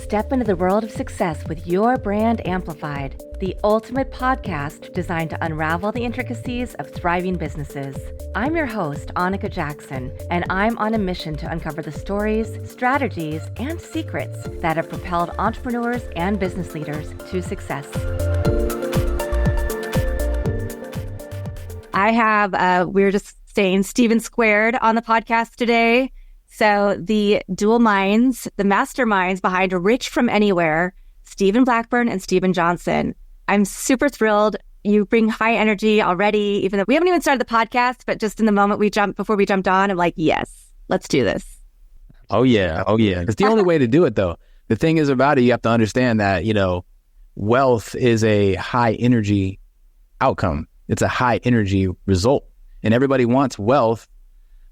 Step into the world of success with your brand amplified, the ultimate podcast designed to unravel the intricacies of thriving businesses. I'm your host, Annika Jackson, and I'm on a mission to uncover the stories, strategies, and secrets that have propelled entrepreneurs and business leaders to success. I have, we're just saying Stephen Squared on the podcast today. So the dual minds, the masterminds behind Rich from Anywhere, Stephen Blackburn and Stephen Johnson. I'm super thrilled. You bring high energy already, even though we haven't even started the podcast, but just in the moment before we jumped on, I'm like, yes, let's do this. Oh yeah. It's the only way to do it though. The thing is about it, you have to understand that, wealth is a high energy outcome. It's a high energy result. And everybody wants wealth,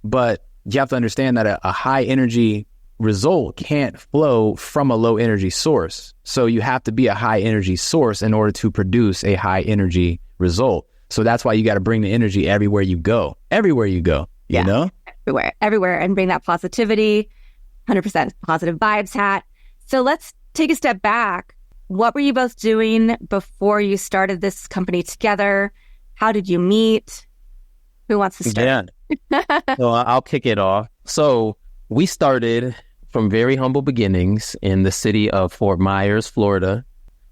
but you have to understand that a high energy result can't flow from a low energy source. So you have to be a high energy source in order to produce a high energy result. So that's why you got to bring the energy everywhere you go, you know? Everywhere. And bring that positivity, 100% positive vibes hat. So let's take a step back. What were you both doing before you started this company together? How did you meet? Who wants to start? Yeah. So I'll kick it off. So we started from very humble beginnings in the city of Fort Myers, Florida.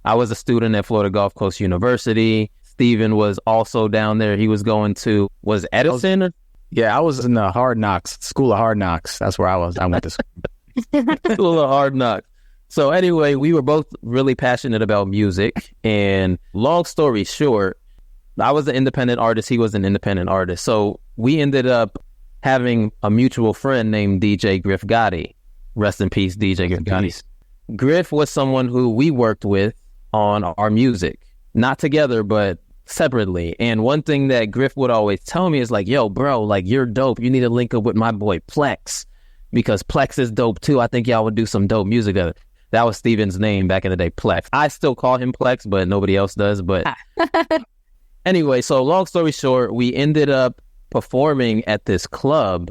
I was a student at Florida Gulf Coast University. Stephen was also down there. He was going to, Edison? I was in the School of Hard Knocks. That's where I was. I went to school. School of Hard Knocks. So anyway, we were both really passionate about music. And long story short, I was an independent artist. He was an independent artist. So we ended up having a mutual friend named DJ Griff Gotti. Rest in peace, DJ Griff Gotti. Griff was someone who we worked with on our music, not together, but separately. And one thing that Griff would always tell me is like, yo, bro, like you're dope. You need to link up with my boy Plex because Plex is dope too. I think y'all would do some dope music together. That was Steven's name back in the day, Plex. I still call him Plex, but nobody else does. But anyway, so long story short, we ended up performing at this club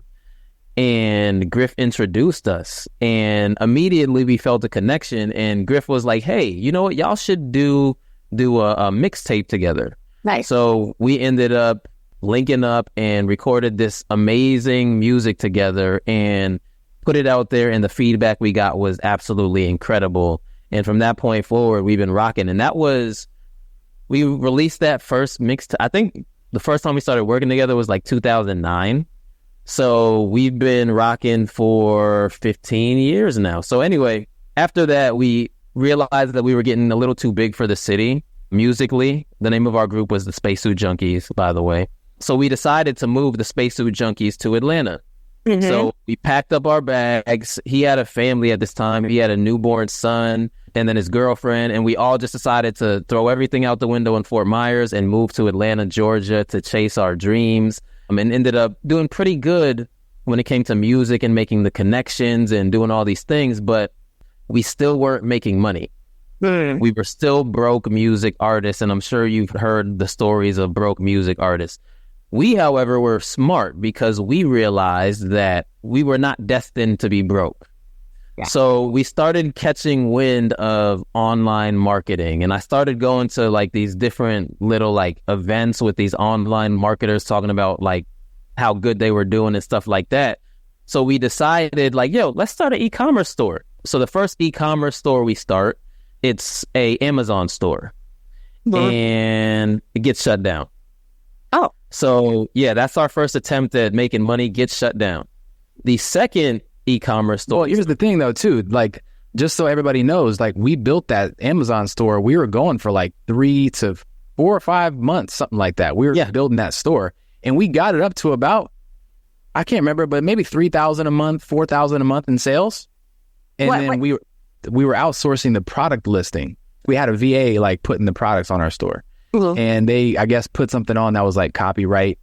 and Griff introduced us and immediately we felt a connection and Griff was like, hey, you know what? Y'all should do a mixtape together. Nice. So we ended up linking up and recorded this amazing music together and put it out there. And the feedback we got was absolutely incredible. And from that point forward, we've been rocking. And we released that first mixtape. I think the first time we started working together was like 2009. So we've been rocking for 15 years now. So anyway, after that, we realized that we were getting a little too big for the city musically. The name of our group was the Spacesuit Junkies, by the way. So we decided to move the Spacesuit Junkies to Atlanta. Mm-hmm. So we packed up our bags. He had a family at this time. He had a newborn son and then his girlfriend. And we all just decided to throw everything out the window in Fort Myers and move to Atlanta, Georgia to chase our dreams. And ended up doing pretty good when it came to music and making the connections and doing all these things. But we still weren't making money. Mm. We were still broke music artists. And I'm sure you've heard the stories of broke music artists. We, however, were smart because we realized that we were not destined to be broke. Yeah. So we started catching wind of online marketing and I started going to like these different little like events with these online marketers talking about like how good they were doing and stuff like that. So we decided like, yo, let's start an e-commerce store. So the first e-commerce store we start, it's a Amazon store and it gets shut down. Oh. So yeah, that's our first attempt at making money, gets shut down. The second e-commerce store. Well, here's the thing though too, like just so everybody knows, like we built that Amazon store, we were going for like 3 to 4 or 5 months, something like that. We were building that store and we got it up to about, I can't remember, but maybe 3,000 a month, 4,000 a month in sales. And then we were outsourcing the product listing. We had a VA like putting the products on our store. Mm-hmm. And they, I guess, put something on that was like copyright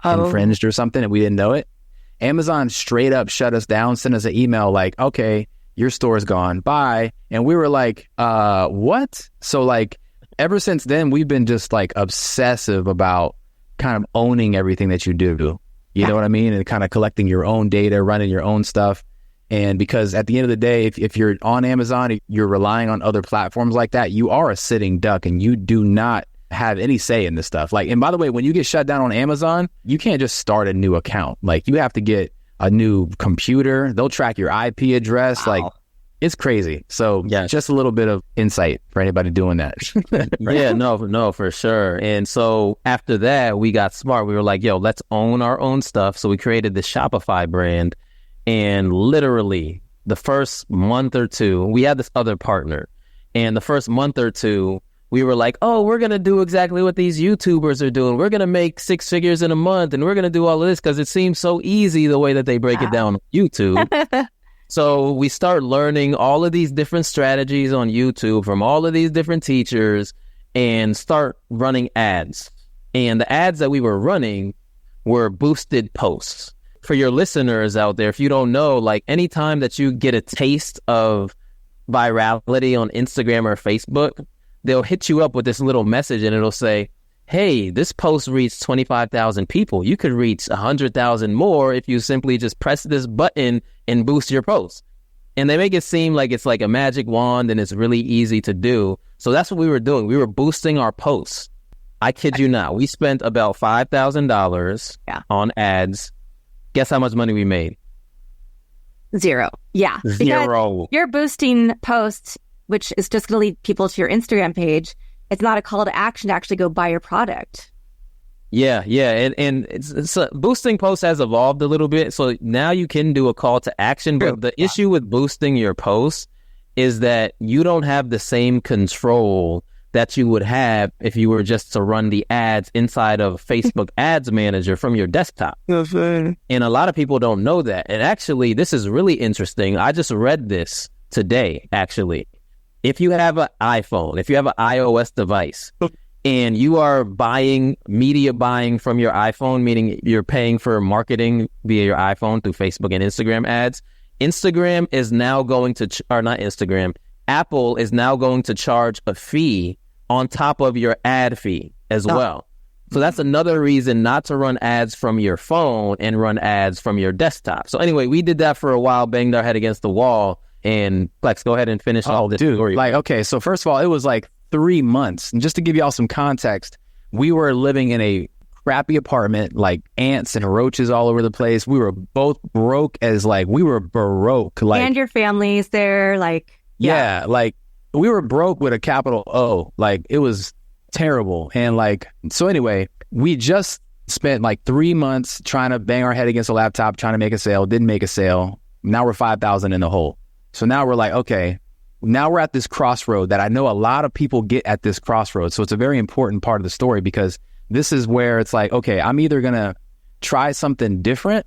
infringed or something and we didn't know it. Amazon straight up shut us down, sent us an email like, okay, your store's gone, bye. And we were like, what? So like ever since then, we've been just like obsessive about kind of owning everything that you do. You know what I mean? And kind of collecting your own data, running your own stuff. And because at the end of the day, if you're on Amazon, if you're relying on other platforms like that, you are a sitting duck and you do not have any say in this stuff. Like, and by the way, when you get shut down on Amazon, you can't just start a new account. Like, you have to get a new computer. They'll track your IP address. Wow. Like, it's crazy. So yeah, just a little bit of insight for anybody doing that. Right? Yeah, no, for sure. And so after that, we got smart. We were like, yo, let's own our own stuff. So we created the Shopify brand. And literally the first month or two, we had this other partner. And the first month or two, we were like, oh, we're going to do exactly what these YouTubers are doing. We're going to make 6 figures in a month. And we're going to do all of this because it seems so easy the way that they break it down on YouTube. So we start learning all of these different strategies on YouTube from all of these different teachers and start running ads. And the ads that we were running were boosted posts. For your listeners out there, if you don't know, like anytime that you get a taste of virality on Instagram or Facebook, they'll hit you up with this little message and it'll say, hey, this post reached 25,000 people. You could reach 100,000 more if you simply just press this button and boost your post. And they make it seem like it's like a magic wand and it's really easy to do. So that's what we were doing. We were boosting our posts. I kid you not. We spent about $5,000 on ads. Guess how much money we made? Zero. Yeah. Zero. Because you're boosting posts, which is just going to lead people to your Instagram page. It's not a call to action to actually go buy your product. Yeah. And it's boosting posts has evolved a little bit. So now you can do a call to action. But the issue with boosting your posts is that you don't have the same control that you would have if you were just to run the ads inside of Facebook Ads Manager from your desktop. And a lot of people don't know that. And actually, this is really interesting. I just read this today, actually. If you have an iPhone, if you have an iOS device, and you are media buying from your iPhone, meaning you're paying for marketing via your iPhone through Facebook and Instagram ads, Instagram is now going to, or not Instagram, Apple is now going to charge a fee on top of your ad fee as well. So that's another reason not to run ads from your phone and run ads from your desktop. So anyway, we did that for a while, banged our head against the wall. And Plex, go ahead and finish all this story. Like, okay, so first of all, it was like 3 months. And just to give y'all some context, we were living in a crappy apartment, like ants and roaches all over the place. We were both broke as like, we were baroque. Like, and your family's there, like. Yeah, like we were broke with a capital O. Like, it was terrible. And like, so anyway, we just spent like 3 months trying to bang our head against a laptop, trying to make a sale, didn't make a sale. Now we're 5,000 in the hole. So now we're like, okay, now we're at this crossroad that I know a lot of people get at this crossroad. So it's a very important part of the story because this is where it's like, okay, I'm either going to try something different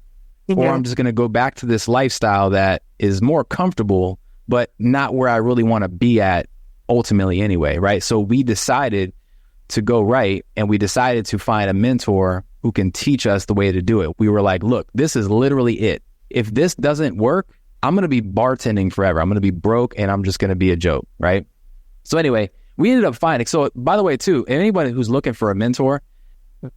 or I'm just going to go back to this lifestyle that is more comfortable, but not where I really want to be at ultimately anyway, right? So we decided to go right and we decided to find a mentor who can teach us the way to do it. We were like, look, this is literally it. If this doesn't work, I'm going to be bartending forever. I'm going to be broke and I'm just going to be a joke, right? So anyway, we ended up finding, so by the way too, anybody who's looking for a mentor,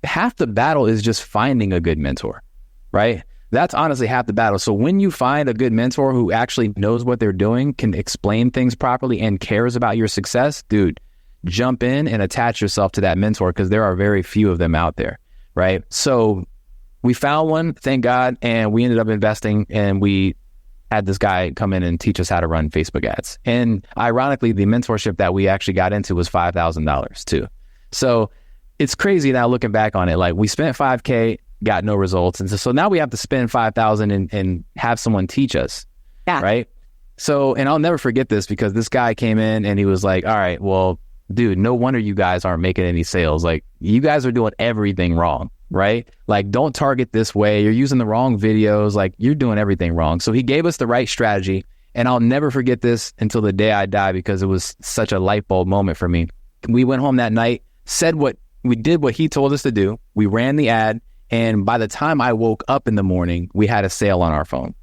half the battle is just finding a good mentor, right? That's honestly half the battle. So when you find a good mentor who actually knows what they're doing, can explain things properly and cares about your success, dude, jump in and attach yourself to that mentor because there are very few of them out there, right? So we found one, thank God, and we ended up investing and we had this guy come in and teach us how to run Facebook ads. And ironically, the mentorship that we actually got into was $5,000 too. So it's crazy now looking back on it. Like we spent $5,000, got no results. And so now we have to spend $5,000 and have someone teach us. Yeah. Right. So, and I'll never forget this because this guy came in and he was like, all right, well, dude, no wonder you guys aren't making any sales. Like you guys are doing everything wrong. Right? Like, don't target this way. You're using the wrong videos. Like, you're doing everything wrong. So he gave us the right strategy. And I'll never forget this until the day I die because it was such a light bulb moment for me. We went home that night, did what he told us to do. We ran the ad. And by the time I woke up in the morning, we had a sale on our phone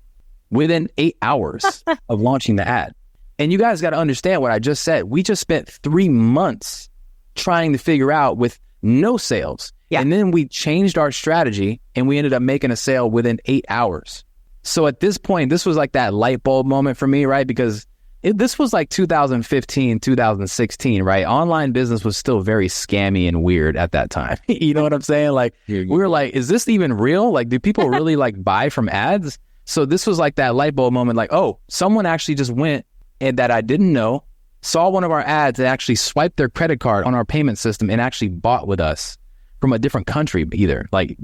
within 8 hours of launching the ad. And you guys got to understand what I just said. We just spent 3 months trying to figure out with no sales. Yeah. And then we changed our strategy and we ended up making a sale within 8 hours. So at this point, this was like that light bulb moment for me, right? Because this was like 2015, 2016, right? Online business was still very scammy and weird at that time. You know what I'm saying? Like, we were like, is this even real? Like, do people really like buy from ads? So this was like that light bulb moment, like, oh, someone actually just went and that I didn't know, saw one of our ads and actually swiped their credit card on our payment system and actually bought with us from a different country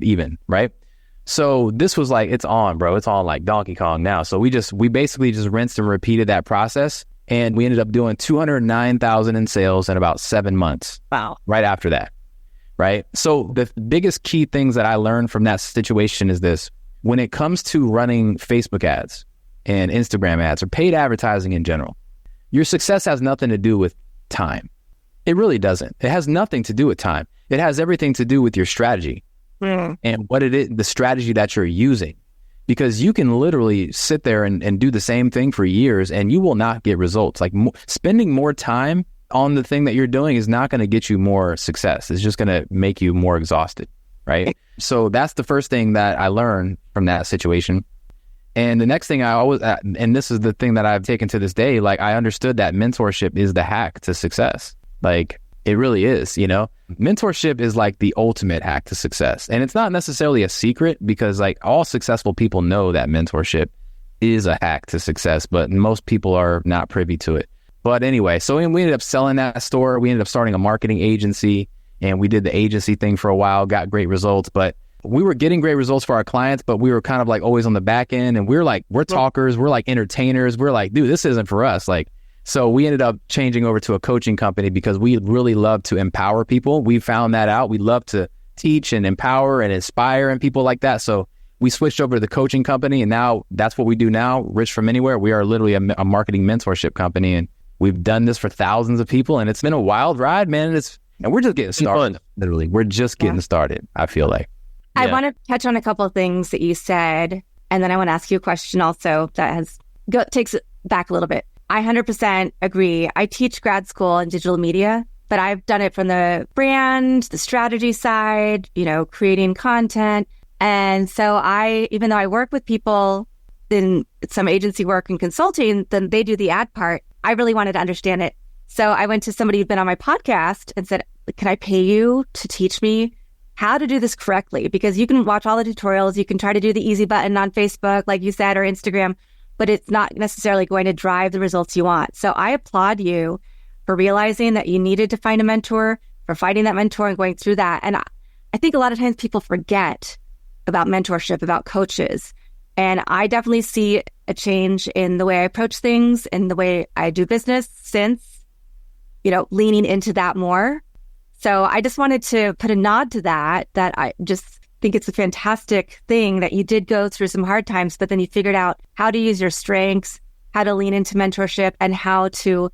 even, right? So this was like, it's on, bro. It's on like Donkey Kong now. So we basically just rinsed and repeated that process. And we ended up doing 209,000 in sales in about 7 months. Wow. Right after that. Right. So the biggest key things that I learned from that situation is this: when it comes to running Facebook ads and Instagram ads or paid advertising in general, your success has nothing to do with time. It really doesn't. It has nothing to do with time. It has everything to do with your strategy. And what it is, the strategy that you're using, because you can literally sit there and do the same thing for years and you will not get results. Like spending more time on the thing that you're doing is not going to get you more success. It's just going to make you more exhausted, right? So that's the first thing that I learned from that situation. And the next thing and this is the thing that I've taken to this day, like I understood that mentorship is the hack to success. Like it really is, you know? Mentorship is like the ultimate hack to success. And it's not necessarily a secret because like all successful people know that mentorship is a hack to success, but most people are not privy to it. But anyway, so we ended up selling that store. We ended up starting a marketing agency and we did the agency thing for a while, got great results, but we were getting great results for our clients, but we were kind of like always on the back end and we're talkers, we're like entertainers. We're like, dude, this isn't for us. Like, so we ended up changing over to a coaching company because we really love to empower people. We found that out. We love to teach and empower and inspire and people like that. So we switched over to the coaching company and now that's what we do now. Rich from Anywhere. We are literally a marketing mentorship company and we've done this for thousands of people and it's been a wild ride, man. And we're just getting started. Literally, we're just getting started, I feel like. I want to touch on a couple of things that you said, and then I want to ask you a question also that takes it back a little bit. I 100% agree. I teach grad school in digital media, but I've done it from the brand, the strategy side, creating content. And so even though I work with people in some agency work and consulting, then they do the ad part. I really wanted to understand it. So I went to somebody who'd been on my podcast and said, can I pay you to teach me how to do this correctly? Because you can watch all the tutorials, you can try to do the easy button on Facebook, like you said, or Instagram, but it's not necessarily going to drive the results you want. So I applaud you for realizing that you needed to find a mentor, for finding that mentor and going through that. And I think a lot of times people forget about mentorship, about coaches. And I definitely see a change in the way I approach things and the way I do business since, leaning into that more. So I just wanted to put a nod to that I just think it's a fantastic thing that you did go through some hard times, but then you figured out how to use your strengths, how to lean into mentorship, and how to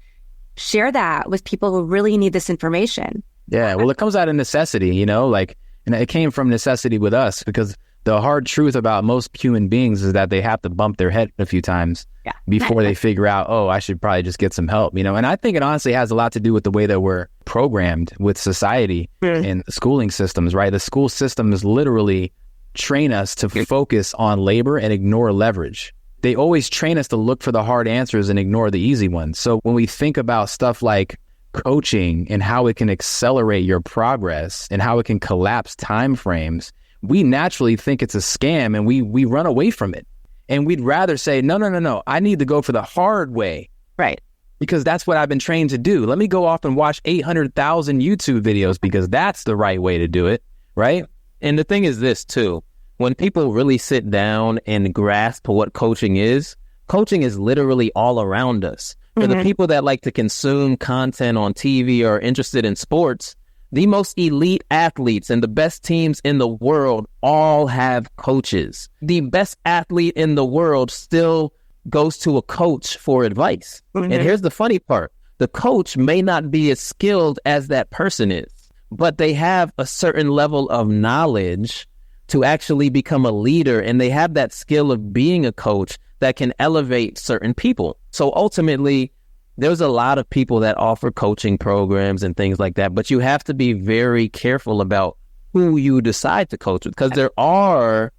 share that with people who really need this information. Yeah, well, it comes out of necessity, and it came from necessity with us because the hard truth about most human beings is that they have to bump their head a few times before they figure out, oh, I should probably just get some help, And I think it honestly has a lot to do with the way that we're programmed with society and schooling systems, right? The school systems literally train us to focus on labor and ignore leverage. They always train us to look for the hard answers and ignore the easy ones. So when we think about stuff like coaching and how it can accelerate your progress and how it can collapse timeframes, we naturally think it's a scam and we run away from it. And we'd rather say, no, I need to go for the hard way. Right. Because that's what I've been trained to do. Let me go off and watch 800,000 YouTube videos because that's the right way to do it. Right. And the thing is this too, when people really sit down and grasp what coaching is literally all around us. For the people that like to consume content on TV or are interested in sports, the most elite athletes and the best teams in the world all have coaches. The best athlete in the world still goes to a coach for advice. And here's the funny part. The coach may not be as skilled as that person is, but they have a certain level of knowledge to actually become a leader. And they have that skill of being a coach that can elevate certain people. So ultimately, there's a lot of people that offer coaching programs and things like that, but you have to be very careful about who you decide to coach with because there are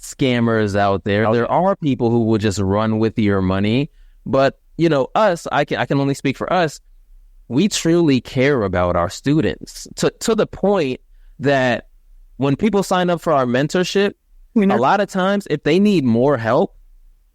scammers out there. There are people who will just run with your money. But, you know, us, I can only speak for us. We truly care about our students to the point that when people sign up for our mentorship, a lot of times if they need more help,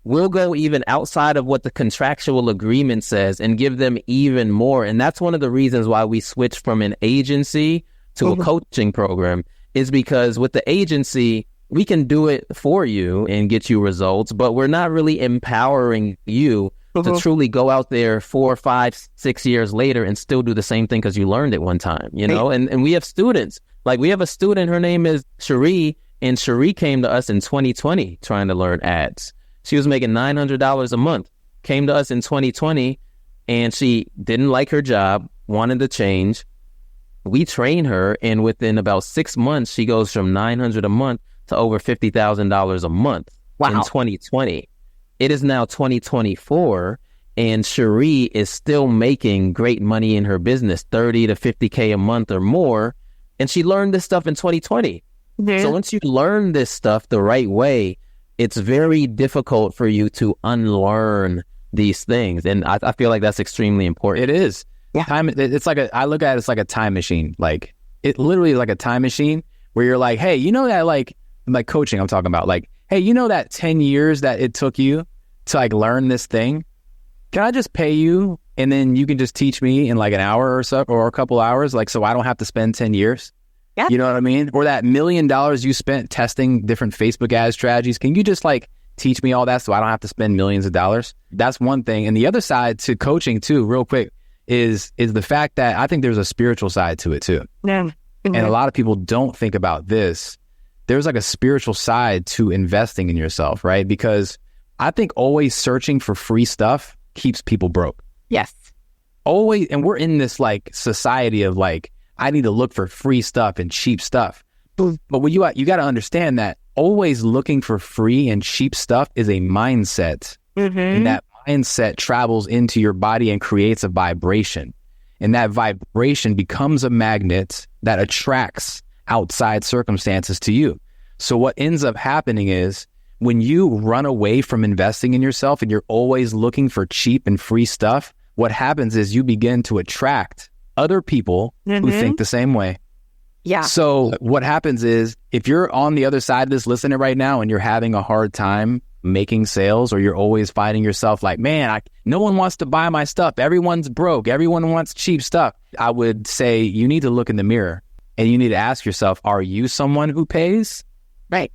we'll go even outside of what the contractual agreement says and give them even more. And that's one of the reasons why we switched from an agency to a coaching program, is because with the agency, we can do it for you and get you results, but we're not really empowering you to truly go out there 4, 5, 6 years later and still do the same thing because you learned it one time, you know? And we have students, like we have a student, her name is Cherie, and Cherie came to us in 2020 trying to learn ads. She was making $900 a month, came to us in 2020, and she didn't like her job, wanted to change. We train her, and within about 6 months, she goes from $900 a month to over $50,000 a month in 2020. It is now 2024, and Cherie is still making great money in her business, 30 to 50K a month or more, and she learned this stuff in 2020. So once you learn this stuff the right way, it's very difficult for you to unlearn these things. And I feel like that's extremely important. It is. Yeah. It's like I look at it as like a time machine. Like it literally is like a time machine where you're like, hey, you know that like coaching I'm talking about, like, hey, you know that 10 years that it took you to like learn this thing? Can I just pay you and then you can just teach me in like an hour or so, or a couple hours, like, so I don't have to spend 10 years? Yeah. You know what I mean? Or that $1 million you spent testing different Facebook ad strategies. Can you just like teach me all that so I don't have to spend millions of dollars? That's one thing. And the other side to coaching too, real quick, is the fact that I think there's a spiritual side to it too. Yeah. And a lot of people don't think about this. There's like a spiritual side to investing in yourself, right? Because I think always searching for free stuff keeps people broke. Yes. Always. And we're in this like society of like, I need to look for free stuff and cheap stuff. But what you got to understand that always looking for free and cheap stuff is a mindset. And that mindset travels into your body and creates a vibration. And that vibration becomes a magnet that attracts outside circumstances to you. So what ends up happening is when you run away from investing in yourself and you're always looking for cheap and free stuff, what happens is you begin to attract other people who think the same way. Yeah. So what happens is if you're on the other side of this listening right now and you're having a hard time making sales, or you're always finding yourself like, man, no one wants to buy my stuff. Everyone's broke. Everyone wants cheap stuff. I would say you need to look in the mirror and you need to ask yourself, are you someone who pays? Right.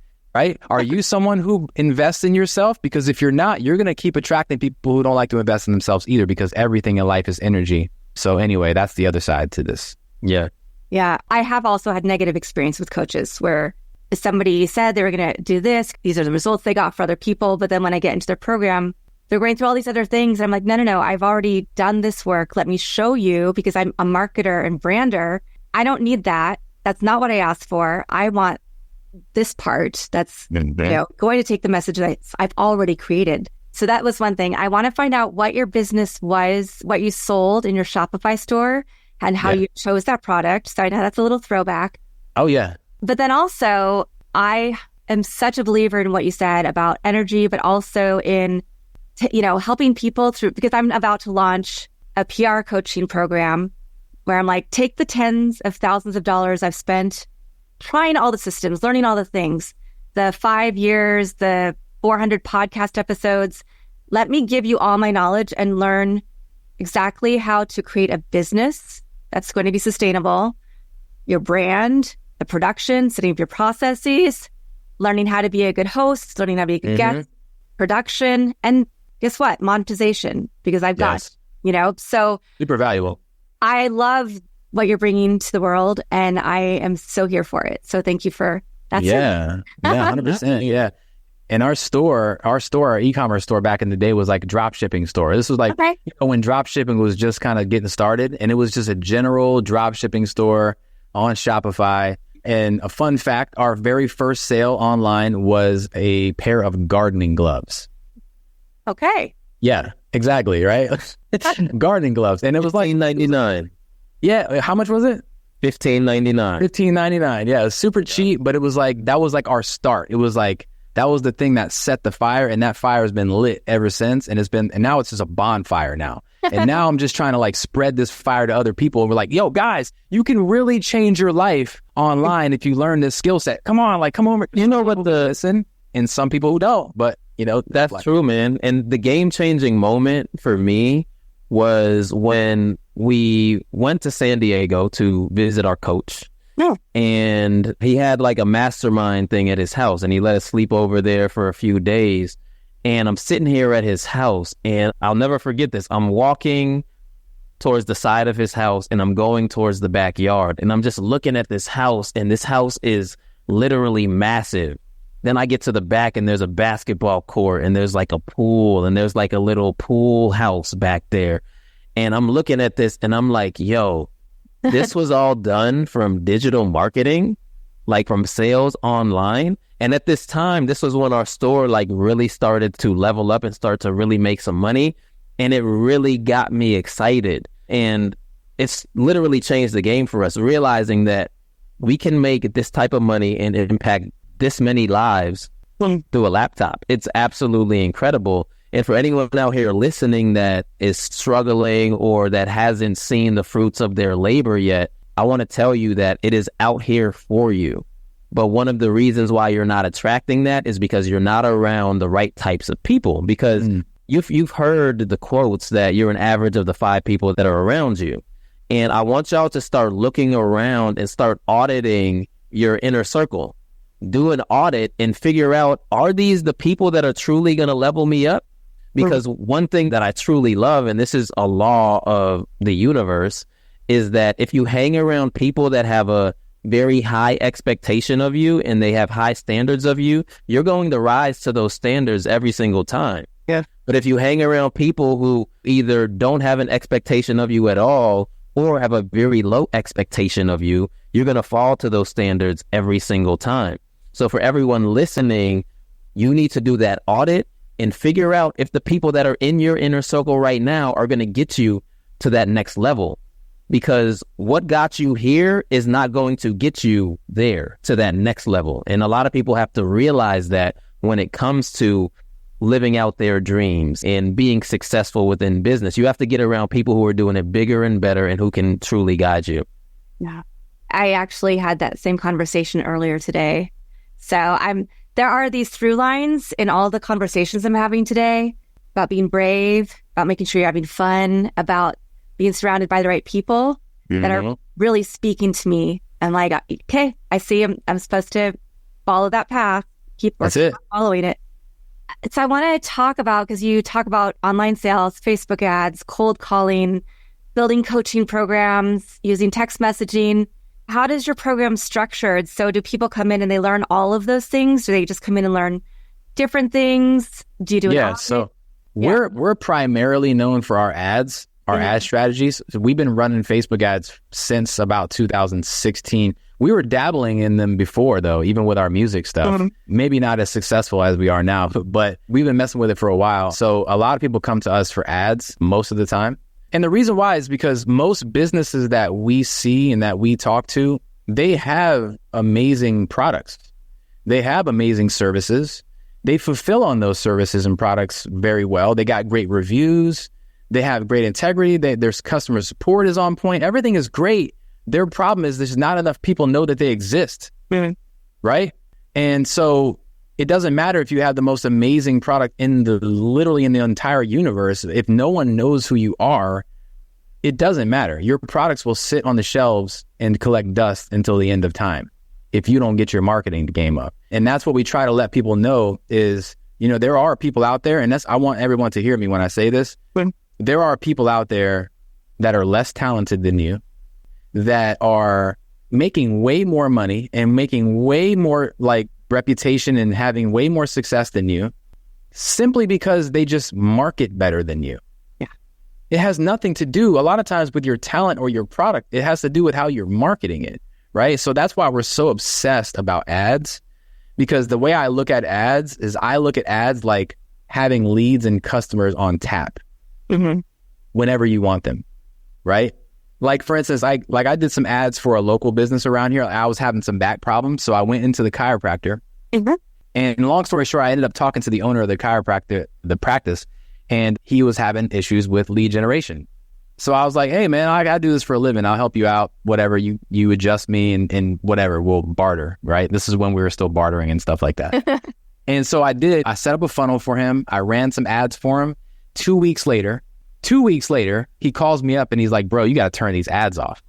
Are you someone who invests in yourself? Because if you're not, you're going to keep attracting people who don't like to invest in themselves either, because everything in life is energy. So anyway, that's the other side to this. Yeah. Yeah. I have also had negative experience with coaches where somebody said they were going to do this. These are the results they got for other people. But then when I get into their program, they're going through all these other things. I'm like, no. I've already done this work. Let me show you, because I'm a marketer and brander. I don't need that. That's not what I asked for. I want this part that's going to take the message that I've already created. So that was one thing. I want to find out what your business was, what you sold in your Shopify store, and how you chose that product. So I know that's a little throwback. Oh, yeah. But then also, I am such a believer in what you said about energy, but also in, helping people through, because I'm about to launch a PR coaching program where I'm like, take the tens of thousands of dollars I've spent trying all the systems, learning all the things, the 5 years, the 400 podcast episodes. Let me give you all my knowledge and learn exactly how to create a business that's going to be sustainable, your brand, the production, setting up your processes, learning how to be a good host, learning how to be a good guest, production, and guess what? Monetization, because I've got, so super valuable. I love what you're bringing to the world, and I am so here for it. So thank you for that. Yeah, 100%. Yeah. And our e-commerce store back in the day was like a drop shipping store. This was like when drop shipping was just kind of getting started, and it was just a general drop shipping store on Shopify. And a fun fact, our very first sale online was a pair of gardening gloves. Okay. Yeah, exactly. Right. Gardening gloves. And it was like $15.99. Yeah. How much was it? $15.99. $15.99. Yeah. It was super cheap, but it was like, that was like our start. It was like That was the thing that set the fire, and that fire has been lit ever since. And now it's just a bonfire now. And now I'm just trying to like spread this fire to other people. And we're like, yo, guys, you can really change your life online if you learn this skill set. Come on, like, come over. You know what listen, and some people who don't, but you know, that's like, true, man. And the game-changing moment for me was when we went to San Diego to visit our coach. Yeah. And he had like a mastermind thing at his house, and he let us sleep over there for a few days. And I'm sitting here at his house, and I'll never forget this. I'm walking towards the side of his house, and I'm going towards the backyard, and I'm just looking at this house, and this house is literally massive. Then I get to the back, and there's a basketball court, and there's like a pool, and there's like a little pool house back there. And I'm looking at this, and I'm like, yo, this was all done from digital marketing, like from sales online. And at this time, this was when our store like really started to level up and start to really make some money. And it really got me excited. And it's literally changed the game for us, realizing that we can make this type of money and impact this many lives through a laptop. It's absolutely incredible. And for anyone out here listening that is struggling or that hasn't seen the fruits of their labor yet, I want to tell you that it is out here for you. But one of the reasons why you're not attracting that is because you're not around the right types of people. Because you've heard the quotes that you're an average of the 5 people that are around you. And I want y'all to start looking around and start auditing your inner circle. Do an audit and figure out, are these the people that are truly going to level me up? Because one thing that I truly love, and this is a law of the universe, is that if you hang around people that have a very high expectation of you and they have high standards of you, you're going to rise to those standards every single time. Yeah. But if you hang around people who either don't have an expectation of you at all or have a very low expectation of you, you're going to fall to those standards every single time. So for everyone listening, you need to do that audit and figure out if the people that are in your inner circle right now are going to get you to that next level. Because what got you here is not going to get you there to that next level. And a lot of people have to realize that when it comes to living out their dreams and being successful within business, you have to get around people who are doing it bigger and better and who can truly guide you. Yeah. I actually had that same conversation earlier today. So there are these through lines in all the conversations I'm having today about being brave, about making sure you're having fun, about being surrounded by the right people that are really speaking to me. And like, okay, I see I'm supposed to follow that path, keep following it. So I want to talk about, because you talk about online sales, Facebook ads, cold calling, building coaching programs, using text messaging. How does your program structured? So do people come in and they learn all of those things? Do they just come in and learn different things? Do you do it? Yeah, so we're primarily known for our ads, our ad strategies. So we've been running Facebook ads since about 2016. We were dabbling in them before, though, even with our music stuff. Maybe not as successful as we are now, but we've been messing with it for a while. So a lot of people come to us for ads most of the time. And the reason why is because most businesses that we see and that we talk to, they have amazing products. They have amazing services. They fulfill on those services and products very well. They got great reviews. They have great integrity. Their customer support is on point. Everything is great. Their problem is there's not enough people know that they exist, right? And so it doesn't matter if you have the most amazing product literally in the entire universe. If no one knows who you are, it doesn't matter. Your products will sit on the shelves and collect dust until the end of time if you don't get your marketing game up. And that's what we try to let people know is, there are people out there, and I want everyone to hear me when I say this. There are people out there that are less talented than you, that are making way more money and making way more like reputation and having way more success than you, simply because they just market better than you. Yeah. It has nothing to do a lot of times with your talent or your product. It has to do with how you're marketing it, right? So that's why we're so obsessed about ads, because the way I look at ads is I look at ads like having leads and customers on tap whenever you want them, right? Like, for instance, I did some ads for a local business around here. I was having some back problems, so I went into the chiropractor And long story short, I ended up talking to the owner of the practice, and he was having issues with lead generation. So I was like, hey man, I gotta do this for a living. I'll help you out. Whatever, you adjust me and whatever, we'll barter, right? This is when we were still bartering and stuff like that. And so I did. I set up a funnel for him. I ran some ads for him. 2 weeks later, he calls me up and he's like, bro, you got to turn these ads off.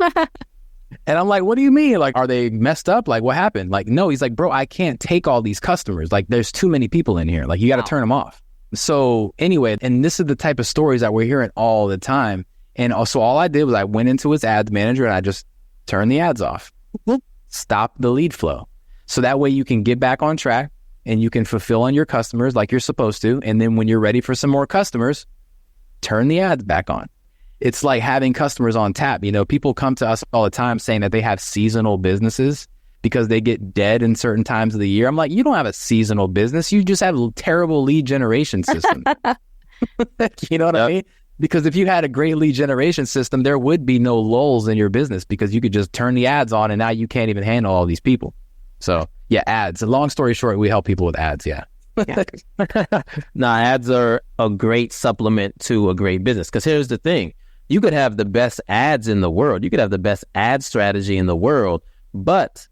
And I'm like, what do you mean? Like, are they messed up? Like, what happened? Like, no, he's like, bro, I can't take all these customers. Like, there's too many people in here. Like, you got to turn them off. So anyway, and this is the type of stories that we're hearing all the time. And also all I did was I went into his ads manager and I just turned the ads off. Stop the lead flow. So that way you can get back on track and you can fulfill on your customers like you're supposed to. And then when you're ready for some more customers, turn the ads back on. It's like having customers on tap. You know, people come to us all the time saying that they have seasonal businesses because they get dead in certain times of the year. I'm like, you don't have a seasonal business. You just have a terrible lead generation system. You know what I mean? Because if you had a great lead generation system, there would be no lulls in your business because you could just turn the ads on and now you can't even handle all these people. So yeah, ads. A long story short, we help people with ads. Yeah. Nah, ads are a great supplement to a great business. Because here's the thing. You could have the best ads in the world. You could have the best ad strategy in the world. But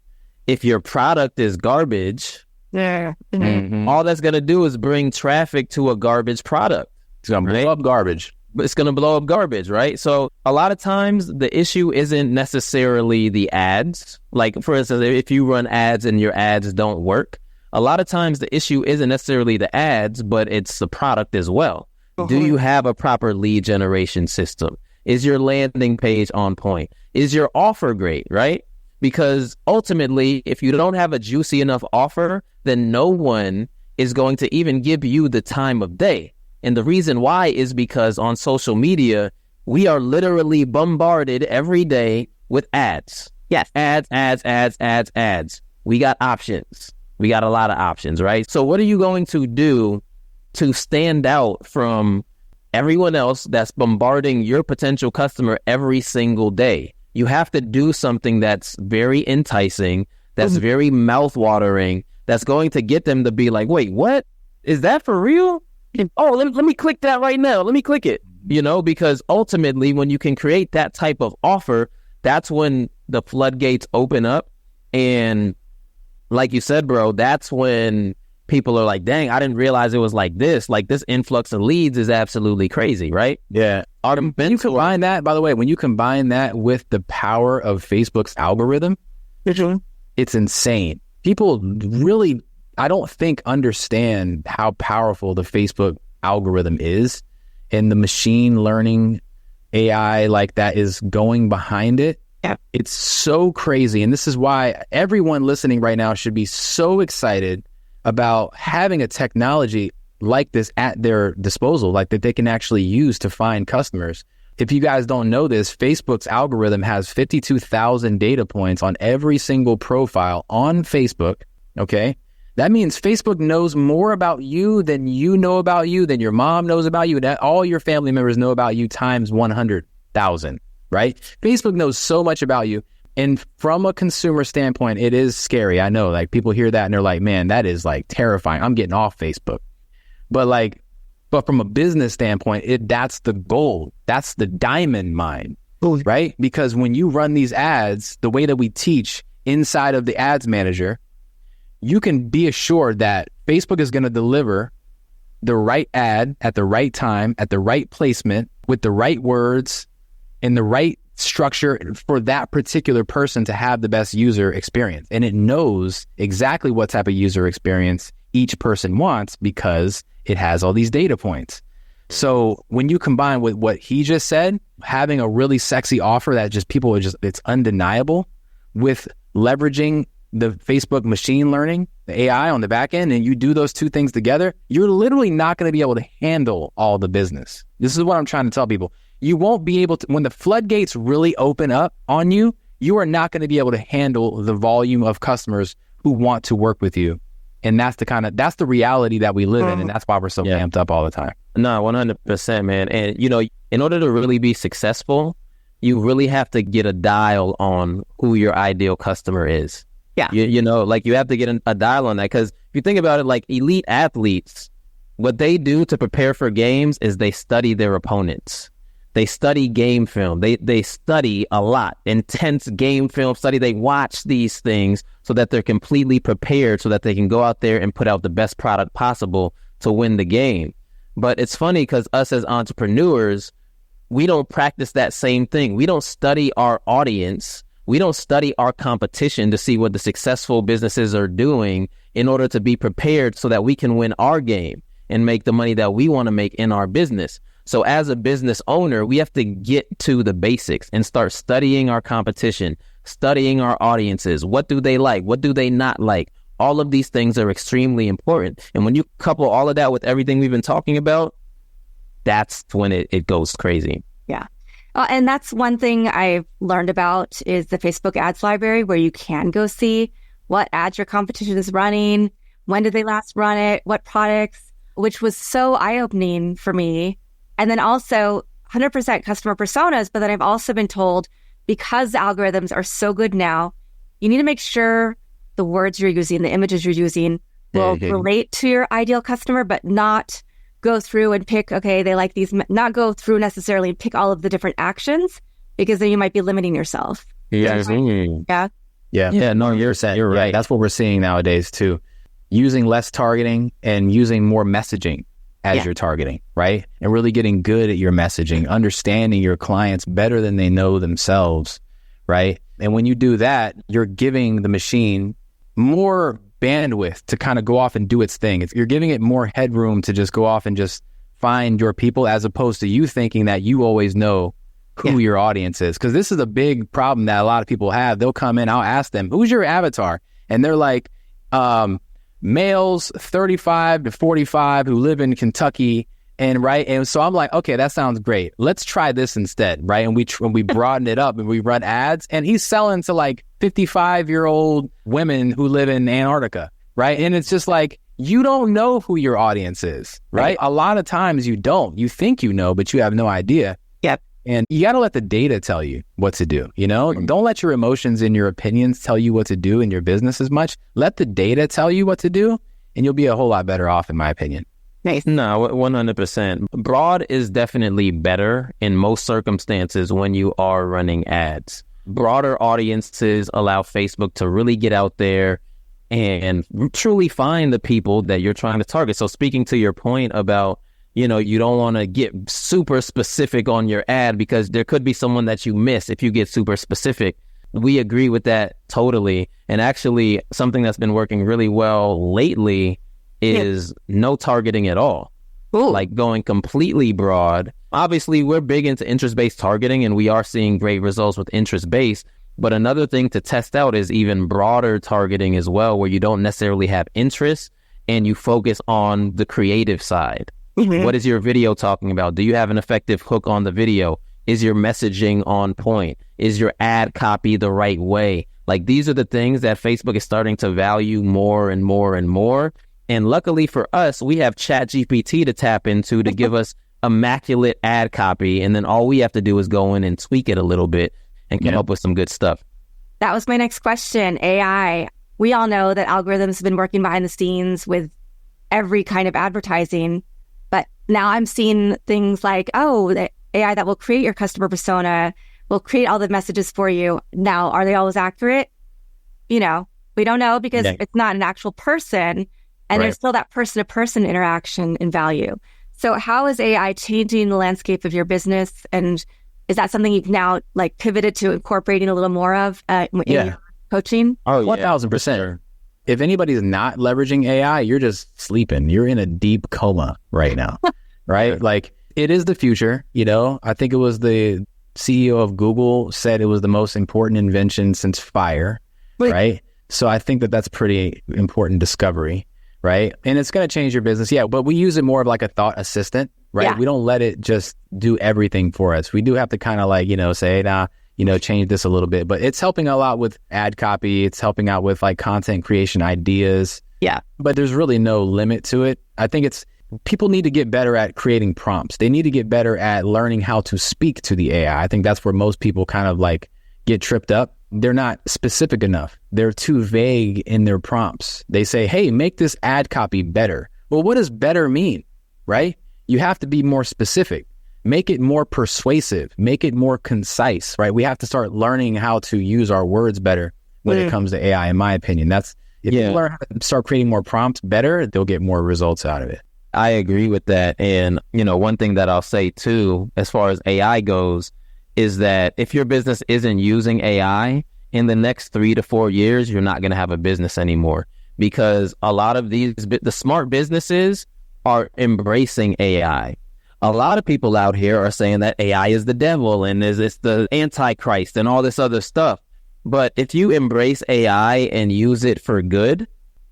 if your product is garbage, all that's going to do is bring traffic to a garbage product. It's going to blow up garbage. It's going to blow up garbage, right? So a lot of times the issue isn't necessarily the ads. Like, for instance, if you run ads and your ads don't work, a lot of times the issue isn't necessarily the ads, but it's the product as well. Do you have a proper lead generation system? Is your landing page on point? Is your offer great, right? Because ultimately, if you don't have a juicy enough offer, then no one is going to even give you the time of day. And the reason why is because on social media, we are literally bombarded every day with ads. Yes. Ads. We got options. We got a lot of options, right? So what are you going to do to stand out from everyone else that's bombarding your potential customer every single day? You have to do something that's very enticing, that's very mouth-watering, that's going to get them to be like, wait, what? Is that for real? Oh, let me click that right now. Let me click it. You know, because ultimately when you can create that type of offer, that's when the floodgates open up. And like you said, bro, that's when people are like, dang, I didn't realize it was like this. Like, this influx of leads is absolutely crazy, right? Yeah. When you combine that, by the way, when you combine that with the power of Facebook's algorithm, it's insane. People really, I don't think, understand how powerful the Facebook algorithm is and the machine learning AI like that is going behind it. Yeah. It's so crazy. And this is why everyone listening right now should be so excited about having a technology like this at their disposal, like that they can actually use to find customers. If you guys don't know this, Facebook's algorithm has 52,000 data points on every single profile on Facebook. Okay. That means Facebook knows more about you than you know about you, than your mom knows about you, that all your family members know about you times 100,000, right? Facebook knows so much about you. And from a consumer standpoint, it is scary. I know, like, people hear that and they're like, man, that is like terrifying. I'm getting off Facebook. But from a business standpoint, that's the gold. That's the diamond mine, right? Because when you run these ads, the way that we teach inside of the ads manager, you can be assured that Facebook is going to deliver the right ad at the right time, at the right placement, with the right words and the right structure for that particular person to have the best user experience. And it knows exactly what type of user experience each person wants because it has all these data points. So when you combine with what he just said, having a really sexy offer that just people are just, it's undeniable, with leveraging the Facebook machine learning, the AI on the back end, and you do those two things together, you're literally not going to be able to handle all the business. This is what I'm trying to tell people. You won't be able to, when the floodgates really open up on you, you are not going to be able to handle the volume of customers who want to work with you. And that's the reality that we live in. And that's why we're so amped up all the time. No, 100%, man. And, you know, in order to really be successful, you really have to get a dial on who your ideal customer is. Yeah. You know, like you have to get a dial on that, because if you think about it, like elite athletes, what they do to prepare for games is they study their opponents. They study game film. They study a lot, intense game film study. They watch these things so that they're completely prepared, so that they can go out there and put out the best product possible to win the game. But it's funny because us as entrepreneurs, we don't practice that same thing. We don't study our audience. We don't study our competition to see what the successful businesses are doing in order to be prepared so that we can win our game and make the money that we want to make in our business. So as a business owner, we have to get to the basics and start studying our competition, studying our audiences. What do they like? What do they not like? All of these things are extremely important. And when you couple all of that with everything we've been talking about, that's when it goes crazy. Yeah. And that's one thing I've learned about is the Facebook ads library, where you can go see what ads your competition is running, when did they last run it, what products, which was so eye-opening for me. And then also 100% customer personas. But then I've also been told, because the algorithms are so good now, you need to make sure the words you're using, the images you're using will relate to your ideal customer, but not go through and pick, okay, they like these, not go through necessarily and pick all of the different actions, because then you might be limiting yourself. Yeah. No, you're right. That's what we're seeing nowadays too. Using less targeting and using more messaging as you're targeting, right? And really getting good at your messaging, understanding your clients better than they know themselves, right? And when you do that, you're giving the machine more bandwidth to kind of go off and do its thing. You're giving it more headroom to just go off and just find your people, as opposed to you thinking that you always know who your audience is. Because this is a big problem that a lot of people have. They'll come in, I'll ask them, who's your avatar? And they're like, males 35 to 45 who live in Kentucky. And so I'm like, okay, that sounds great. Let's try this instead, right? And we broaden it up and we run ads, and he's selling to like 55-year-old women who live in Antarctica, right? And it's just like, you don't know who your audience is, right? A lot of times you don't. You think you know, but you have no idea. Yep. And you got to let the data tell you what to do, you know? Don't let your emotions and your opinions tell you what to do in your business as much. Let the data tell you what to do, and you'll be a whole lot better off, in my opinion. Nice. No, 100%. Broad is definitely better in most circumstances when you are running ads. Broader audiences allow Facebook to really get out there and truly find the people that you're trying to target. So speaking to your point about, you know, you don't want to get super specific on your ad because there could be someone that you miss if you get super specific. We agree with that totally. And actually, something that's been working really well lately is no targeting at all. Ooh. Like going completely broad. Obviously, we're big into interest-based targeting, and we are seeing great results with interest-based. But another thing to test out is even broader targeting as well, where you don't necessarily have interest and you focus on the creative side. Mm-hmm. What is your video talking about? Do you have an effective hook on the video? Is your messaging on point? Is your ad copy the right way? Like, these are the things that Facebook is starting to value more and more and more. And luckily for us, we have ChatGPT to tap into to give us immaculate ad copy. And then all we have to do is go in and tweak it a little bit and come up with some good stuff. That was my next question. AI. We all know that algorithms have been working behind the scenes with every kind of advertising. But now I'm seeing things like, the AI that will create your customer persona, will create all the messages for you. Now, are they always accurate? You know, we don't know because it's not an actual person. And there's still that person-to-person interaction and value. So how is AI changing the landscape of your business? And is that something you've now like pivoted to incorporating a little more of in your coaching? Oh, 1,000%. If anybody's not leveraging AI, you're just sleeping. You're in a deep coma right now, right? Like, it is the future. You know, I think it was the CEO of Google said it was the most important invention since fire, right? So I think that that's pretty important discovery. Right. And it's going to change your business. Yeah. But we use it more of like a thought assistant, right? Yeah. We don't let it just do everything for us. We do have to kind of like, say, change this a little bit. But it's helping a lot with ad copy. It's helping out with like content creation ideas. Yeah. But there's really no limit to it. I think people need to get better at creating prompts. They need to get better at learning how to speak to the AI. I think that's where most people kind of like get tripped up they're not specific enough. They're too vague in their prompts. They say, hey, make this ad copy better. Well, what does better mean, right? You have to be more specific. Make it more persuasive. Make it more concise, right? We have to start learning how to use our words better when it comes to AI, in my opinion. If you learn how to start creating more prompts better, they'll get more results out of it. I agree with that. And, one thing that I'll say too, as far as AI goes, is that if your business isn't using AI in the next 3 to 4 years, you're not going to have a business anymore, because a lot of the smart businesses are embracing AI. A lot of people out here are saying that AI is the devil and it's the Antichrist and all this other stuff. But if you embrace AI and use it for good,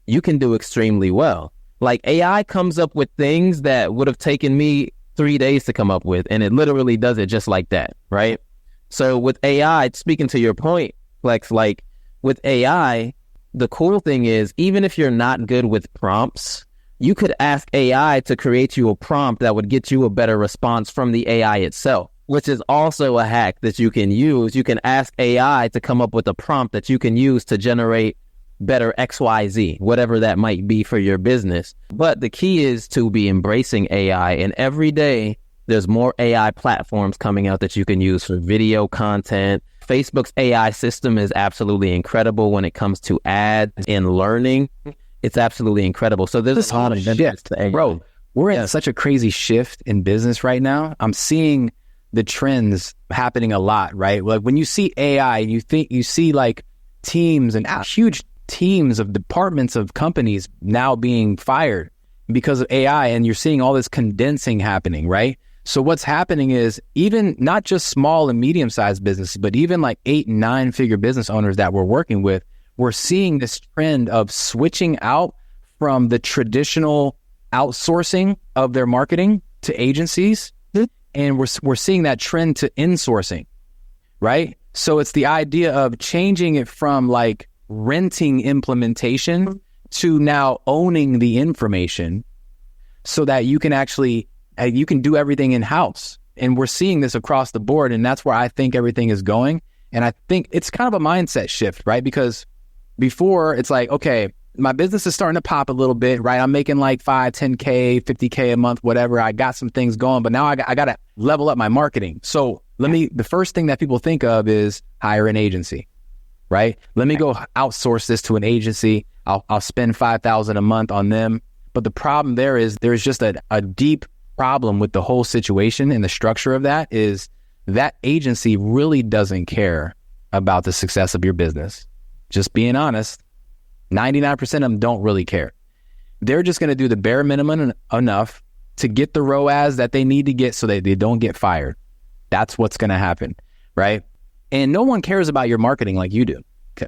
you can do extremely well. Like, AI comes up with things that would have taken me 3 days to come up with, and it literally does it just like that, right? So with AI, speaking to your point, Flex, like with AI, the cool thing is, even if you're not good with prompts, you could ask AI to create you a prompt that would get you a better response from the AI itself, which is also a hack that you can use. You can ask AI to come up with a prompt that you can use to generate better XYZ, whatever that might be for your business. But the key is to be embracing AI. And every day there's more AI platforms coming out that you can use for video content. Facebook's AI system is absolutely incredible when it comes to ads and learning. It's absolutely incredible. So there's a lot of benefits to AI. Bro, we're in such a crazy shift in business right now. I'm seeing the trends happening a lot, right? Like when you see AI, you see like teams and huge teams of departments of companies now being fired because of AI, and you're seeing all this condensing happening, right? So what's happening is, even not just small and medium-sized businesses, but even like 8 and 9 figure business owners that we're working with, we're seeing this trend of switching out from the traditional outsourcing of their marketing to agencies. And we're seeing that trend to insourcing, right? So it's the idea of changing it from like renting implementation to now owning the information, so that you can actually, you can do everything in-house. And we're seeing this across the board. And that's where I think everything is going. And I think it's kind of a mindset shift, right? Because before it's like, okay, my business is starting to pop a little bit, right? I'm making like 5, 10K, 50K a month, whatever. I got some things going, but now I got to level up my marketing. So the first thing that people think of is hire an agency, right? Let me go outsource this to an agency. I'll spend $5,000 a month on them. But the problem there is, there's just a deep problem with the whole situation, and the structure of that is that agency really doesn't care about the success of your business. Just being honest, 99% of them don't really care. They're just going to do the bare minimum enough to get the ROAS that they need to get so that they don't get fired. That's what's going to happen, right? And no one cares about your marketing like you do.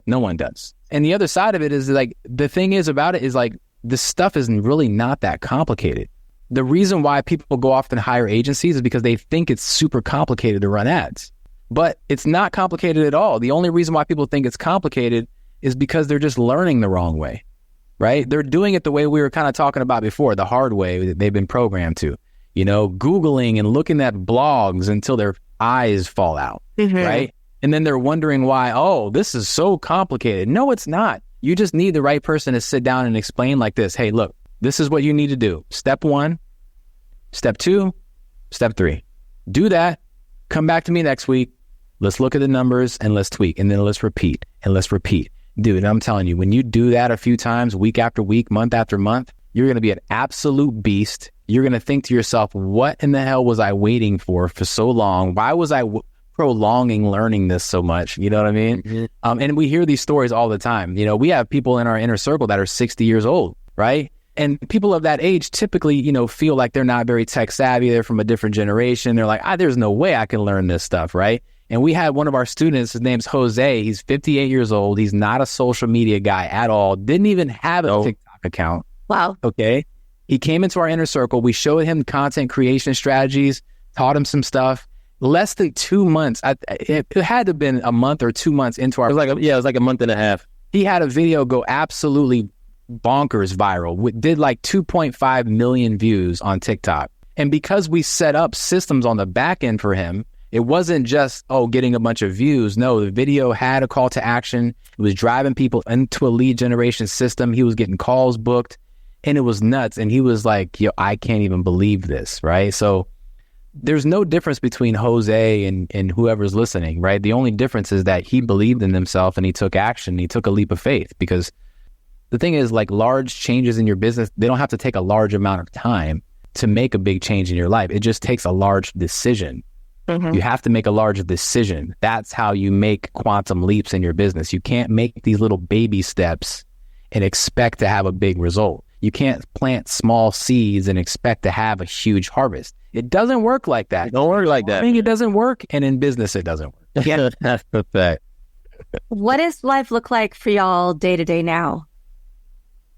No one does. And the other side of it is like, the thing is about it is like, this stuff is really not that complicated. The reason why people go off and hire agencies is because they think it's super complicated to run ads. But it's not complicated at all. The only reason why people think it's complicated is because they're just learning the wrong way, right? They're doing it the way we were kind of talking about before, the hard way that they've been programmed to, Googling and looking at blogs until their eyes fall out, right? And then they're wondering why, oh, this is so complicated. No, it's not. You just need the right person to sit down and explain like this. Hey, look, this is what you need to do. Step 1, step 2, step 3. Do that. Come back to me next week. Let's look at the numbers and let's tweak, and then let's repeat and let's repeat. Dude, I'm telling you, when you do that a few times, week after week, month after month, you're going to be an absolute beast. You're going to think to yourself, what in the hell was I waiting for so long? Why was I prolonging learning this so much? You know what I mean? Mm-hmm. And we hear these stories all the time. We have people in our inner circle that are 60 years old, right? And people of that age typically, feel like they're not very tech savvy. They're from a different generation. They're like, there's no way I can learn this stuff, right? And we had one of our students, his name's Jose. He's 58 years old. He's not a social media guy at all. Didn't even have a TikTok account. Wow. Okay. He came into our inner circle. We showed him content creation strategies, taught him some stuff. Less than 2 months. It had to have been a month or 2 months into our... It was like a month and a half. He had a video go absolutely bonkers viral. Did like 2.5 million views on TikTok. And because we set up systems on the back end for him, It wasn't just, getting a bunch of views. No, the video had a call to action. It was driving people into a lead generation system. He was getting calls booked, and it was nuts. And he was like, yo, I can't even believe this, right? So there's no difference between Jose and whoever's listening, right? The only difference is that he believed in himself and he took action. He took a leap of faith, because the thing is, like, large changes in your business, they don't have to take a large amount of time to make a big change in your life. It just takes a large decision. You have to make a large decision. That's how you make quantum leaps in your business. You can't make these little baby steps and expect to have a big result. You can't plant small seeds and expect to have a huge harvest. It doesn't work like that. It don't work like that. I mean, it doesn't work, and in business, it doesn't work. Yeah, that's the fact. What does life look like for y'all day to day now?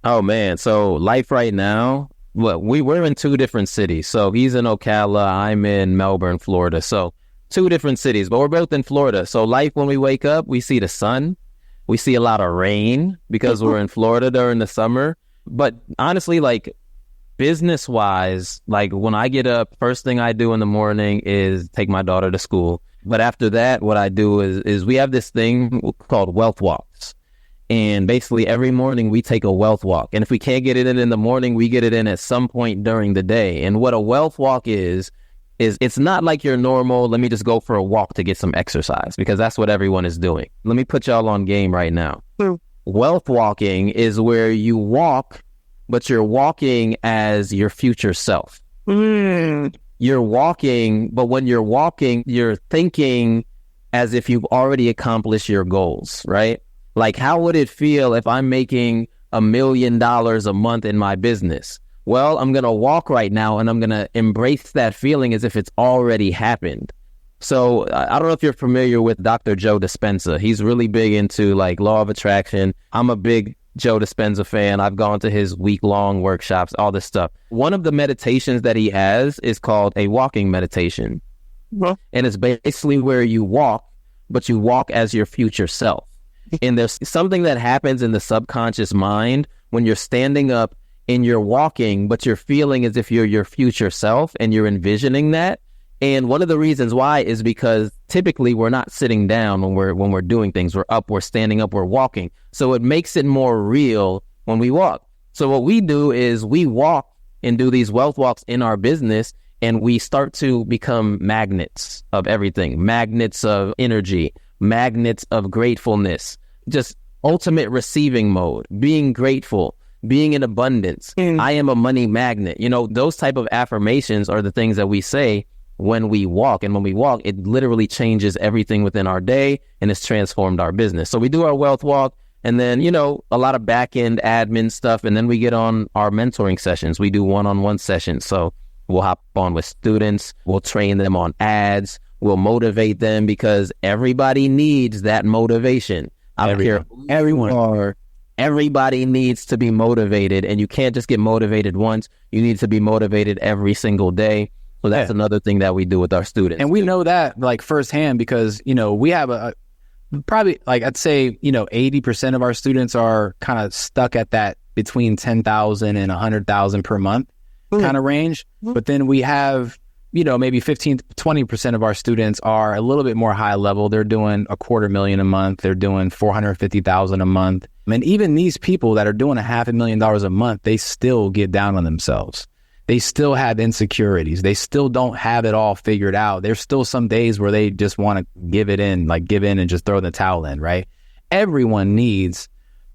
Oh man, so life right now. Well, we're in two different cities. So he's in Ocala, I'm in Melbourne, Florida. So two different cities, but we're both in Florida. So life, when we wake up, we see the sun. We see a lot of rain because we're in Florida during the summer. But honestly, like, business wise, like, when I get up, first thing I do in the morning is take my daughter to school. But after that, what I do is we have this thing called wealth walks. And basically every morning we take a wealth walk. And if we can't get it in the morning, we get it in at some point during the day. And what a wealth walk is it's not like your normal, let me just go for a walk to get some exercise, because that's what everyone is doing. Let me put y'all on game right now. Wealth walking is where you walk, but you're walking as your future self. You're walking, but when you're walking, you're thinking as if you've already accomplished your goals, right? Like, how would it feel if I'm making $1 million a month in my business? Well, I'm going to walk right now and I'm going to embrace that feeling as if it's already happened. So I don't know if you're familiar with Dr. Joe Dispenza. He's really big into, like, law of attraction. I'm a big Joe Dispenza fan. I've gone to his week-long workshops, all this stuff. One of the meditations that he has is called a walking meditation. And it's basically where you walk, but you walk as your future self. And there's something that happens in the subconscious mind when you're standing up and you're walking, but you're feeling as if you're your future self and you're envisioning that. And one of the reasons why is because typically we're not sitting down when we're doing things. We're up, we're standing up, we're walking. So it makes it more real when we walk. So what we do is we walk and do these wealth walks in our business, and we start to become magnets of everything, magnets of energy, magnets of gratefulness, just ultimate receiving mode, being grateful, being in abundance. I am a money magnet. You know, those type of affirmations are the things that we say when we walk. And when we walk, it literally changes everything within our day, and it's transformed our business. So we do our wealth walk, and then, you know, a lot of back end admin stuff. And then we get on our mentoring sessions. We do one-on-one sessions. So we'll hop on with students. We'll train them on ads. We'll motivate them, because everybody needs that motivation. I don't care who you are. Everybody needs to be motivated, and you can't just get motivated once. You need to be motivated every single day. So that's another thing that we do with our students. And we know that, like, firsthand, because, you know, we have probably, like, I'd say, you know, 80% of our students are kind of stuck at that between 10,000 and 100,000 per month kind of range. But then we have, you know, maybe 15 to 20% of our students are a little bit more high level. They're doing $250,000 a month. They're doing $450,000 a month. And even these people that are doing $500,000 a month, they still get down on themselves. They still have insecurities. They still don't have it all figured out. There's still some days where they just want to give in and just throw the towel in, right? Everyone needs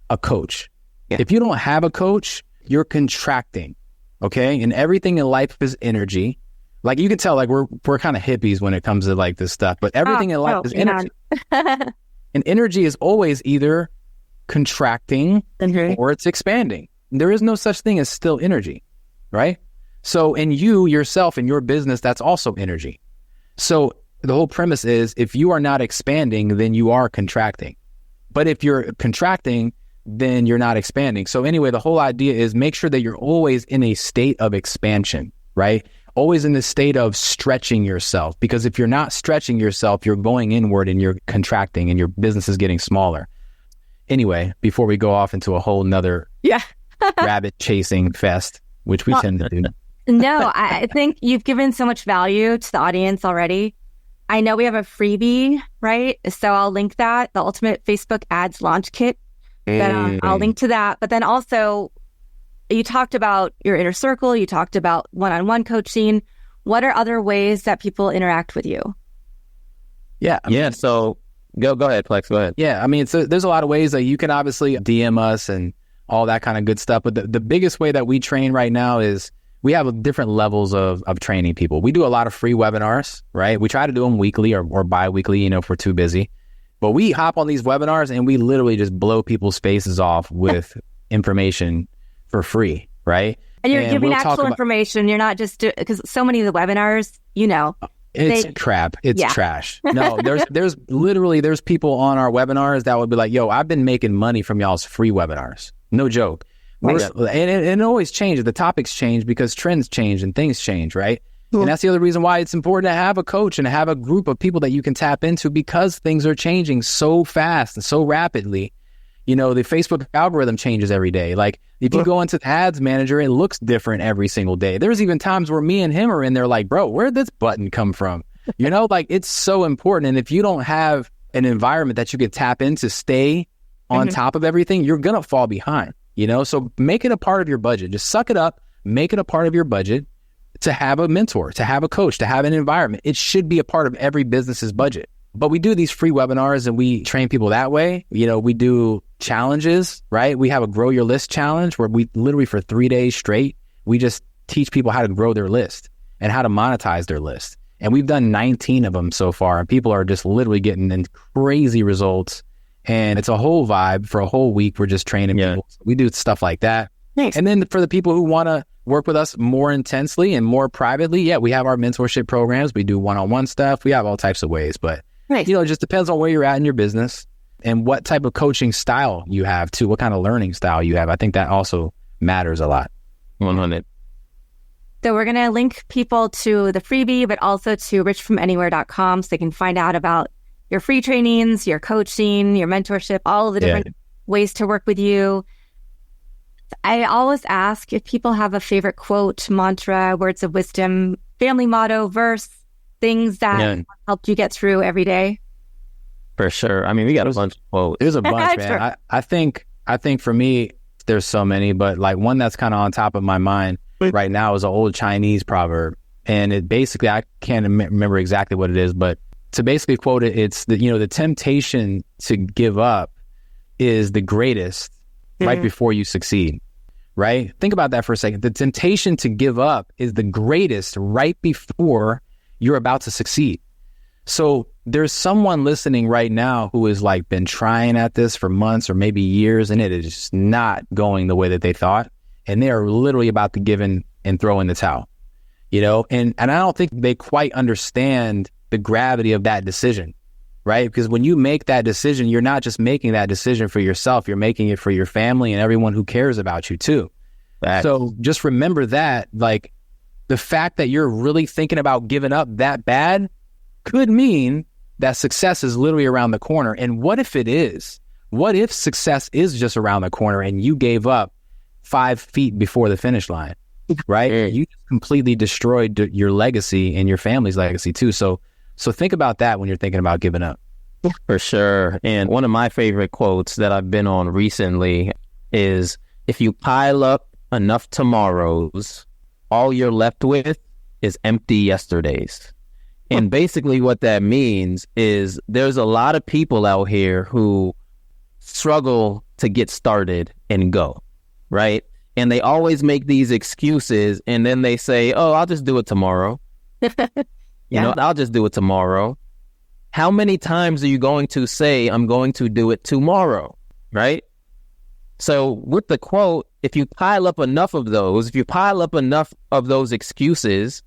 a coach. If you don't have a coach, you're contracting, okay? And everything in life is energy. Like, you can tell, like, we're kind of hippies when it comes to, like, this stuff, but everything in life is energy. And energy is always either contracting or it's expanding. There is no such thing as still energy, right? So in you, yourself, and your business, that's also energy. So the whole premise is, if you are not expanding, then you are contracting. But if you're contracting, then you're not expanding. So anyway, the whole idea is make sure that you're always in a state of expansion, right? Always in the state of stretching yourself. Because if you're not stretching yourself, you're going inward and you're contracting and your business is getting smaller. Anyway, before we go off into a whole nother rabbit chasing fest, which we tend to do. No, I think you've given so much value to the audience already. I know we have a freebie, right? So I'll link that, the Ultimate Facebook Ads Launch Kit. That, I'll link to that. But then also, you talked about your inner circle. You talked about one-on-one coaching. What are other ways that people interact with you? Yeah. So go ahead, Plex. Go ahead. Yeah. I mean, so there's a lot of ways that you can obviously DM us and all that kind of good stuff. But the biggest way that we train right now is we have different levels of training people. We do a lot of free webinars, right? We try to do them weekly or bi-weekly, if we're too busy. But we hop on these webinars and we literally just blow people's faces off with information for free, right? And you're giving actual information. You're not just because so many of the webinars, it's crap. It's trash. No, there's people on our webinars that would be like, yo, I've been making money from y'all's free webinars. No joke. And it always changes. The topics change because trends change and things change, right? And that's the other reason why it's important to have a coach and to have a group of people that you can tap into, because things are changing so fast and so rapidly. The Facebook algorithm changes every day. Like if you go into the ads manager, it looks different every single day. There's even times where me and him are in there like, bro, where'd this button come from? Like it's so important. And if you don't have an environment that you could tap into, stay on top of everything, you're going to fall behind, So make it a part of your budget. Just suck it up, make it a part of your budget. To have a mentor, to have a coach, to have an environment. It should be a part of every business's budget. But we do these free webinars and we train people that way. We do challenges, right? We have a Grow Your List challenge where we literally for 3 days straight, we just teach people how to grow their list and how to monetize their list. And we've done 19 of them so far. And people are just literally getting in crazy results. And it's a whole vibe for a whole week. We're just training people. We do stuff like that. Nice. And then for the people who want to work with us more intensely and more privately, we have our mentorship programs. We do one-on-one stuff. We have all types of ways, but it just depends on where you're at in your business and what type of coaching style you have too, what kind of learning style you have. I think that also matters a lot. 100. So we're going to link people to the freebie, but also to richfromanywhere.com so they can find out about your free trainings, your coaching, your mentorship, all of the different ways to work with you. I always ask if people have a favorite quote, mantra, words of wisdom, family motto, verse, things that helped you get through every day. For sure. I mean, we got a bunch of quotes. There's a bunch, man. Sure. I think for me, there's so many, but like one that's kind of on top of my mind right now is an old Chinese proverb. And it basically, I can't remember exactly what it is, but to basically quote it, it's the temptation to give up is the greatest right before you succeed, right? Think about that for a second. The temptation to give up is the greatest right before you're about to succeed. So there's someone listening right now who has like been trying at this for months or maybe years, and it is just not going the way that they thought. And they are literally about to give in and throw in the towel, and I don't think they quite understand the gravity of that decision. Right? Because when you make that decision, you're not just making that decision for yourself, you're making it for your family and everyone who cares about you too. So just remember that, like the fact that you're really thinking about giving up that bad could mean that success is literally around the corner. And what if it is? What if success is just around the corner and you gave up 5 feet before the finish line, right? You just completely destroyed your legacy and your family's legacy too. So think about that when you're thinking about giving up. For sure. And one of my favorite quotes that I've been on recently is, if you pile up enough tomorrows, all you're left with is empty yesterdays. And basically what that means is there's a lot of people out here who struggle to get started and go, right? And they always make these excuses and then they say, oh, I'll just do it tomorrow. I'll just do it tomorrow. How many times are you going to say, I'm going to do it tomorrow, right? So with the quote, if you pile up enough of those, excuses,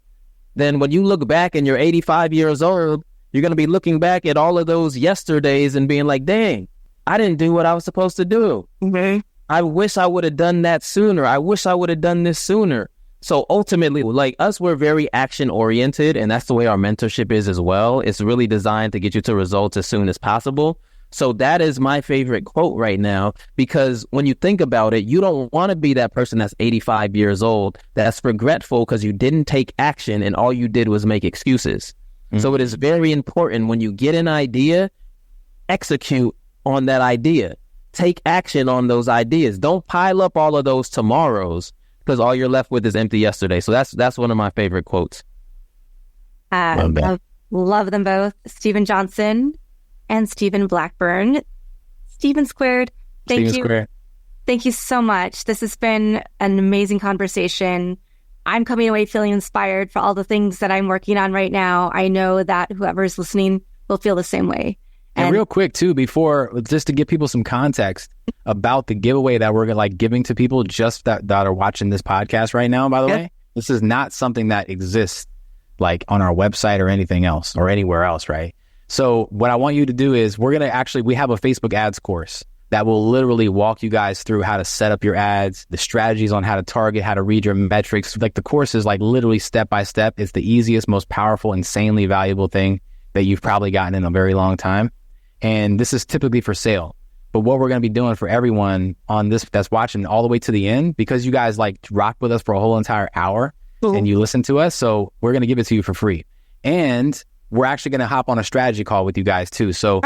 then when you look back and you're 85 years old, you're going to be looking back at all of those yesterdays and being like, dang, I didn't do what I was supposed to do. Mm-hmm. I wish I would have done that sooner. I wish I would have done this sooner. So ultimately, like us, we're very action oriented, and that's the way our mentorship is as well. It's really designed to get you to results as soon as possible. So that is my favorite quote right now, because when you think about it, you don't want to be that person that's 85 years old, that's regretful because you didn't take action and all you did was make excuses. So it is very important when you get an idea, execute on that idea. Take action on those ideas. Don't pile up all of those tomorrows because all you're left with is empty yesterday. So that's one of my favorite quotes. Love them both. Steven Johnson and Stephen Blackburn. Stephen Squared, thank you. Thank you so much. This has been an amazing conversation. I'm coming away feeling inspired for all the things that I'm working on right now. I know that whoever's listening will feel the same way. And real quick too, before, just to give people some context about the giveaway that we're like giving to people just that are watching this podcast right now, by the way, this is not something that exists like on our website or anything else or anywhere else, right? So what I want you to do is we have a Facebook ads course that will literally walk you guys through how to set up your ads, the strategies on how to target, how to read your metrics. Like the course is like literally step by step. It's the easiest, most powerful, insanely valuable thing that you've probably gotten in a very long time. And this is typically for sale. But what we're going to be doing for everyone on this that's watching all the way to the end, because you guys like rocked with us for a whole entire hour and you listen to us. So we're going to give it to you for free. And we're actually going to hop on a strategy call with you guys too. So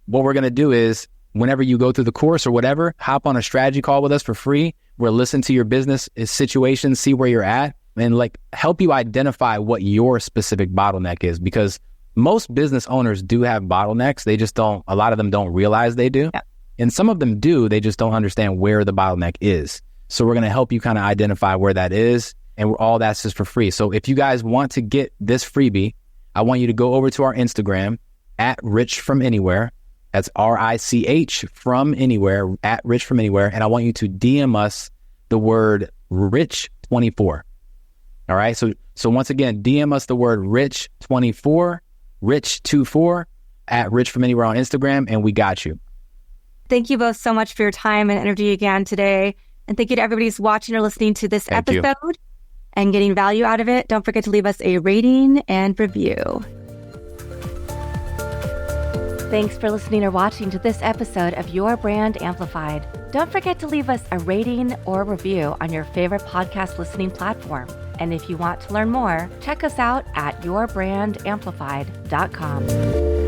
what we're going to do is whenever you go through the course or whatever, hop on a strategy call with us for free. We'll listen to your business situation, see where you're at, and like help you identify what your specific bottleneck is, because most business owners do have bottlenecks. They just a lot of them don't realize they do. Yeah. And some of them do, they just don't understand where the bottleneck is. So we're going to help you kind of identify where that is. And all that's just for free. So if you guys want to get this freebie, I want you to go over to our Instagram at Rich From Anywhere. That's RICH from anywhere, at Rich From Anywhere. And I want you to DM us the word Rich24. All right. So once again, DM us the word Rich24, Rich24 at Rich From Anywhere on Instagram, and we got you. Thank you both so much for your time and energy again today. And thank you to everybody who's watching or listening to this episode and getting value out of it. Don't forget to leave us a rating and review. Thanks for listening or watching to this episode of Your Brand Amplified. Don't forget to leave us a rating or review on your favorite podcast listening platform. And if you want to learn more, check us out at yourbrandamplified.com.